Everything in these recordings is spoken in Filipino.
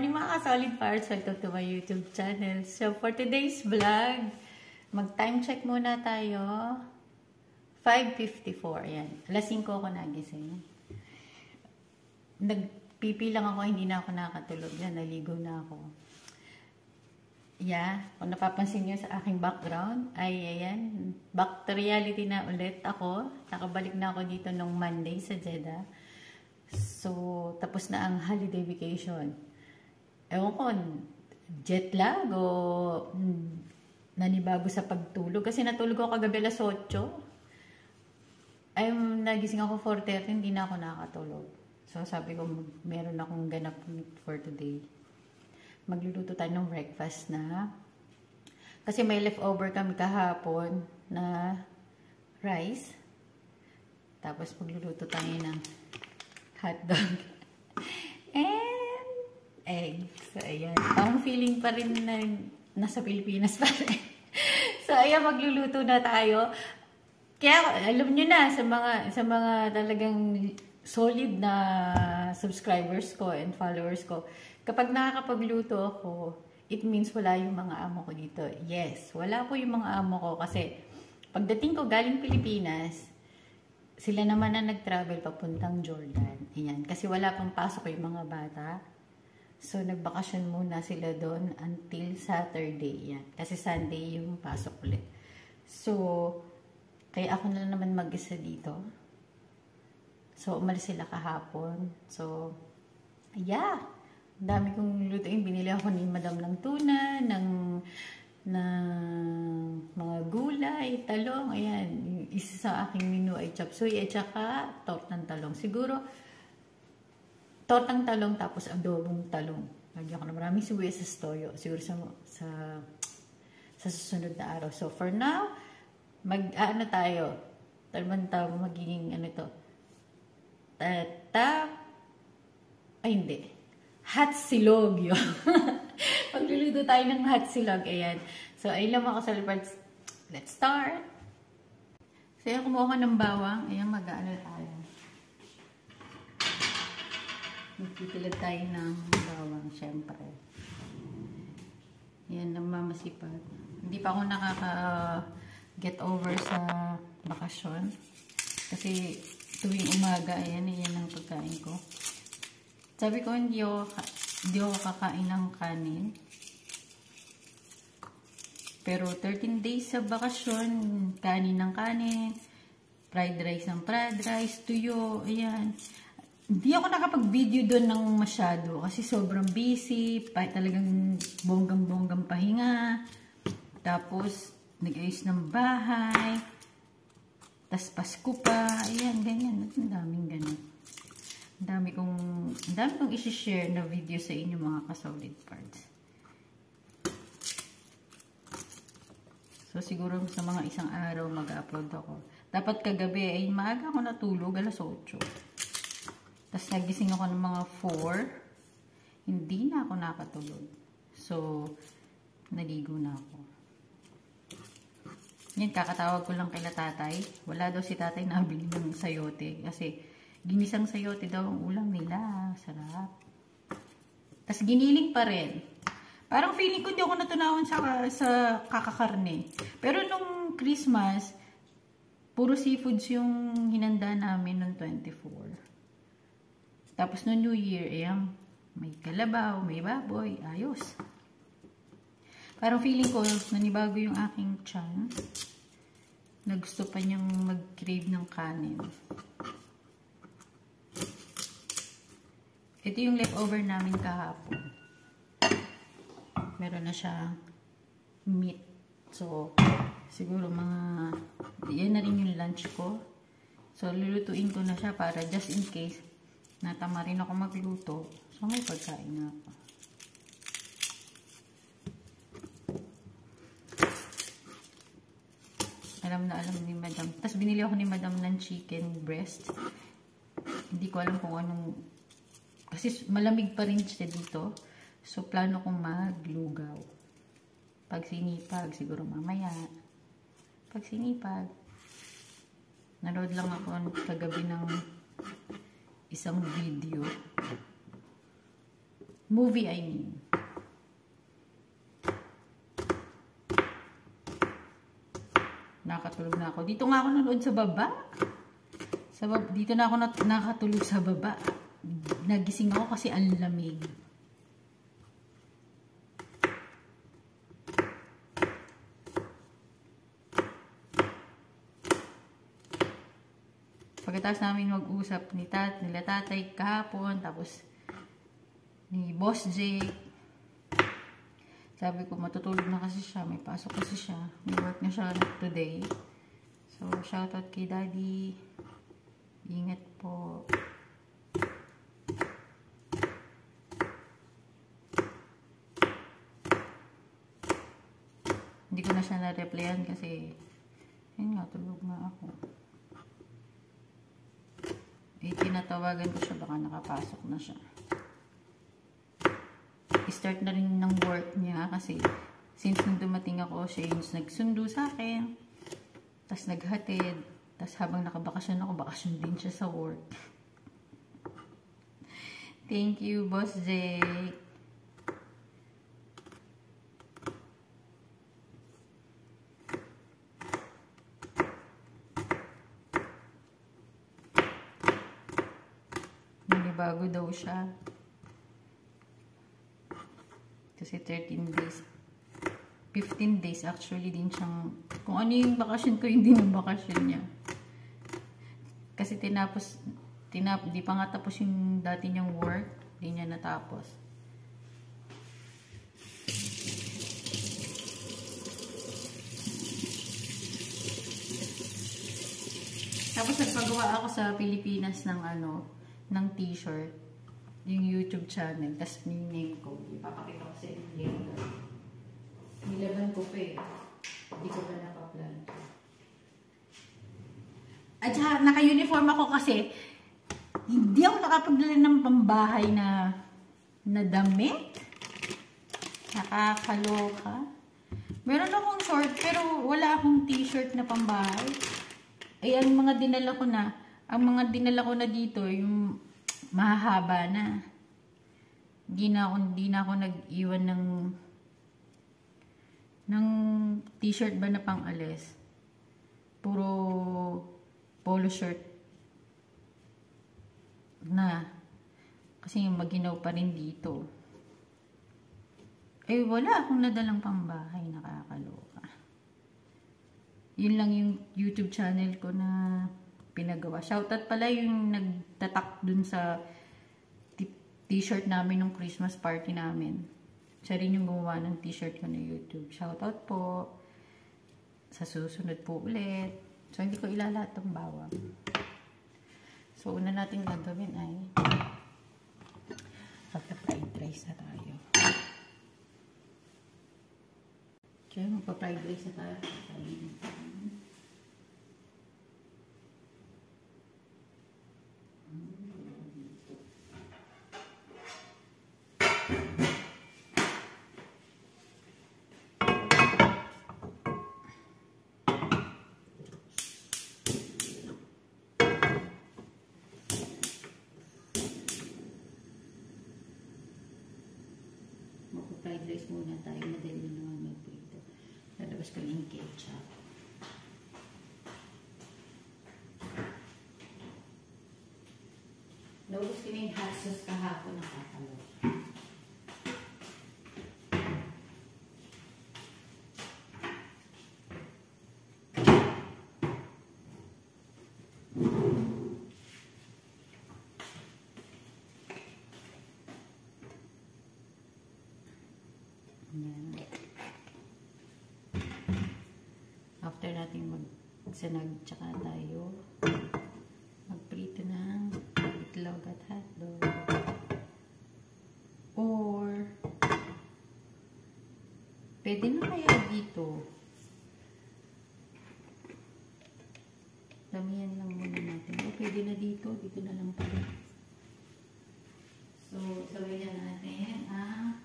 morning mga ka-solid parts. Welcome to my YouTube channel. So for today's vlog, mag-time check muna tayo. 5:54. Ayan. Alas 5 ako nagising. Nagpipi lang ako, hindi na ako nakatulog. Yan, naligo na ako. Yeah, kung napapansin nyo sa aking background, ay ayan, back to reality na ulit ako. Nakabalik na ako dito nung Monday sa Jeddah. So, tapos na ang holiday vacation. Ewan ko, jet lag o nanibago sa pagtulog. Kasi natulog ako kagabi alas 8. Ay, nagising ako 4:30, hindi na ako nakatulog. So, sabi ko, meron akong ganap for today. Magluluto tayo ng breakfast na. Kasi may leftover kami kahapon na rice. Tapos, magluluto tayo ng hotdog and egg. So, ayan. Ang feeling pa rin na nasa Pilipinas pa rin. So, ayan, magluluto na tayo. Kaya, alam nyo na, sa mga talagang solid na subscribers ko and followers ko, kapag nakakapagluto ako, it means wala yung mga amo ko dito. Yes, wala po yung mga amo ko kasi pagdating ko galing Pilipinas, sila naman na nag-travel papuntang Jordan. Ayan. Kasi wala pang pasok yung mga bata. So, nagbakasyon muna sila doon until Saturday. Yan. Kasi Sunday yung pasok ulit. So, kaya ako na naman mag-isa dito. So, umalis sila kahapon. So, yeah. Dami kong lutuin. Binili ako ni Madam ng tuna, ng mga gulay, talong, ayan. Isa sa aking menu ay chop suey at saka tortang talong. Siguro, tortang talong tapos adobong talong. Lagyan ko na maraming sibuyas sa toyo. Siguro sa susunod na araw. So, for now, mag-ano tayo? Magiging ano to? Ay, hindi. Hot silog yun. Pagluluto tayo ng hot silog. Ayan. So, ayun lang mga ka-solid parts. Let's start. So, ayan, kumuha ko ng bawang. Ayan, mag-ano tayo. Magpipilad tayo ng bawang, syempre. Ayan, namamasipag. Hindi pa ako nakaka-get over sa bakasyon. Kasi, tuwing umaga, ayan ang pagkain ko. Sabi ko, hindi ako kakain ng kanin. Pero 13 days sa bakasyon, kanin ng kanin, fried rice ng fried rice, tuyo, ayan. Hindi ako nakapag-video doon ng masyado kasi sobrang busy, talagang bonggang-bonggang pahinga. Tapos, nag-ayos ng bahay. Tas Pasko pa, ayan, ganyan. Ang daming ganun. Ang dami kong isi-share na video sa inyo mga ka-solid parts. So, siguro sa mga isang araw mag-upload ako. Dapat kagabi ay maaga ako natulog, alas 8. Tapos nagising ako ng mga 4. Hindi na ako nakatulog. So, naligo na ako. Yan, kakatawag ko lang kay tatay. Wala daw si tatay na bili ng sayote. Kasi, ginisang sayote daw ang ulam nila. Sarap. Tapos giniling pa rin. Parang feeling ko hindi ako natunawan sa kakakarne. Pero nung Christmas, puro seafoods yung hinanda namin nung 24. Tapos nung New Year, ayan, may kalabaw, may baboy, ayos. Parang feeling ko, nanibago yung aking tiyan. Na gusto pa niyang mag-crave ng kanin. Ito yung leftover namin kahapon. Meron na siya meat. So, siguro yan na rin yung lunch ko. So, lulutuin ko na siya para just in case natama rin ako magluto. So, may pagkain na ako. Alam na alam ni Madam. Tapos binili ako ni Madam ng chicken breast. Hindi ko alam kung anong. Kasi malamig pa rin siya dito. So, plano kong maglugaw. Pag sinipag, siguro mamaya. Pag sinipag. Nanood lang ako kagabi ng isang video Movie, I mean. Nakatulog na ako. Dito nga ako nanood sa baba. Dito na ako nakatulog sa baba. Nagising ako kasi ang lamig. Pagkatapos namin mag-usap nila tatay kahapon, tapos ni Boss Jake, sabi ko matutulog na kasi siya, may pasok kasi siya, may work na siya today. So, shoutout kay Daddy. Ingat po. Hindi ko na siya na-replyan kasi yun nga, tulog na ako. Tinatawagan ko siya, baka nakapasok na siya. I-start na rin ng work niya kasi since nung dumating ako, siya yung nagsundo sa akin. Tapos naghatid. Tapos habang nakabakasyon ako, bakasyon din siya sa work. Thank you, Boss Jake. Bago daw siya. Kasi 13 days. 15 days actually din siyang, kung ano yung bakasyon ko, hindi ng bakasyon niya. Kasi di pa nga tapos yung dati niyang work, hindi niya natapos. Tapos nagpagawa ako sa Pilipinas ng ng t-shirt, yung YouTube channel, tas yung name ko, ipapakita ko sa inyo. Nilaban ko pa eh. Hindi ko pa napaplan. At saka, naka-uniform ako kasi, hindi ako nakapagdala ng pambahay na damit. Nakakaloka. Meron akong short, pero wala akong t-shirt na pambahay. Ay, ang mga dinala ko na dito, yung mahahaba na. Hindi na ako nag-iwan ng t-shirt ba na pang-alis. Puro polo shirt na. Kasi maginaw pa rin dito. Eh, wala akong nadalang pambahay. Nakakaloka. Yun lang yung YouTube channel ko na pinagawa. Shoutout pala yung nagtatak dun sa t-shirt namin nung Christmas party namin. Siya rin yung gumawa ng t-shirt ko na YouTube. Shoutout po. Sa susunod po ulit. So, hindi ko ilalat ang bawang. So, una natin gagawin ay magpa-fried rice na tayo. So, magpa-fried rice na tayo. Fried rice muna tayo. Madali naman magprito. Lalabas ko yung ketchup. Naubos ko na yung hot sauce kahapon. Nakakalo. Yan. After natin magsanag, tsaka tayo magprito ng itlog at hotdog. Or pwede na kaya dito. Damihan lang muna natin. O pwede na dito. Dito na lang pala. So, sabayan natin ang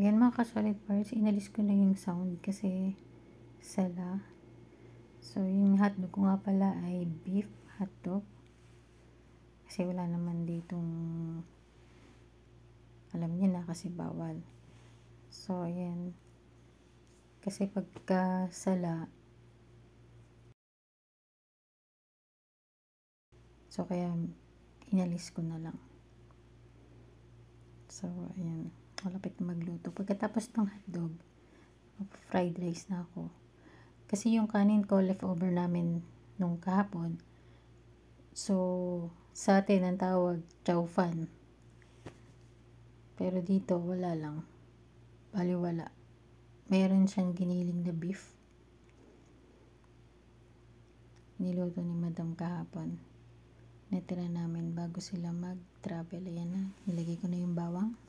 Ayan mga ka-solid parts, inalis ko na yung sound kasi sala. So, yung hotdog ko nga pala ay beef hotdog. Kasi wala naman ditong, alam niyo na kasi bawal. So, ayan. Kasi pagka sala, so kaya inalis ko na lang. So, ayan. Malapit na magluto. Pagkatapos ng hotdog, fried rice na ako. Kasi yung kanin ko, leftover namin nung kahapon. So, sa atin ang tawag, chow fan. Pero dito, wala lang. Baliwala. Meron siyang giniling na beef. Niluto ni Madam kahapon. Natira namin bago sila mag-travel. Ayan na. Nilagay ko na yung bawang.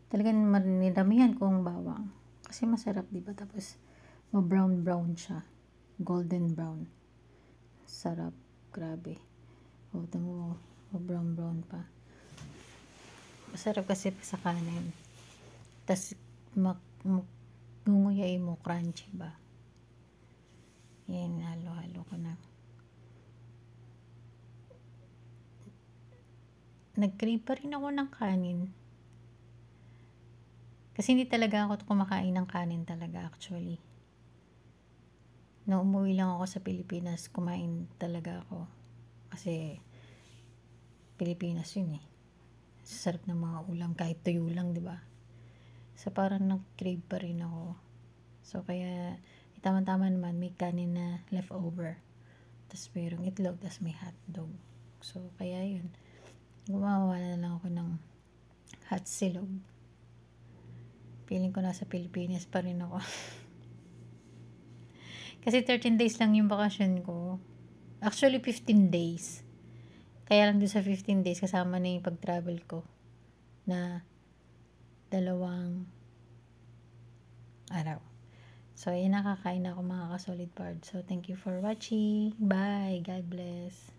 Talagang niramihan ko ang bawang. Kasi masarap, diba? Tapos, ma-brown siya. Golden brown. Sarap. Grabe. O, tamo, ma-brown pa. Masarap kasi sa kanin. Tapos, gunguyay mo, crunchy ba? Yan, halo-halo ko na. Nag-crave pa rin ako ng kanin. Kasi hindi talaga ako kumakain ng kanin talaga actually. Nung umuwi lang ako sa Pilipinas, kumain talaga ako. Kasi Pilipinas yun eh. Sarap ng mga ulam, kahit tuyo lang, di ba? So parang nag-crave pa rin ako. So kaya, tama-tama naman, may kanin na leftover. Tapos mayroong itlog, tapos may hotdog. So kaya yun. Gumawa na lang ako ng hot silog. Feeling ko nasa Pilipinas pa rin ako. Kasi 13 days lang yung bakasyon ko. Actually, 15 days. Kaya lang doon sa 15 days, kasama na yung pag-travel ko na 2 araw. So, yun, nakakain ako mga ka-solid parts. So, thank you for watching. Bye! God bless!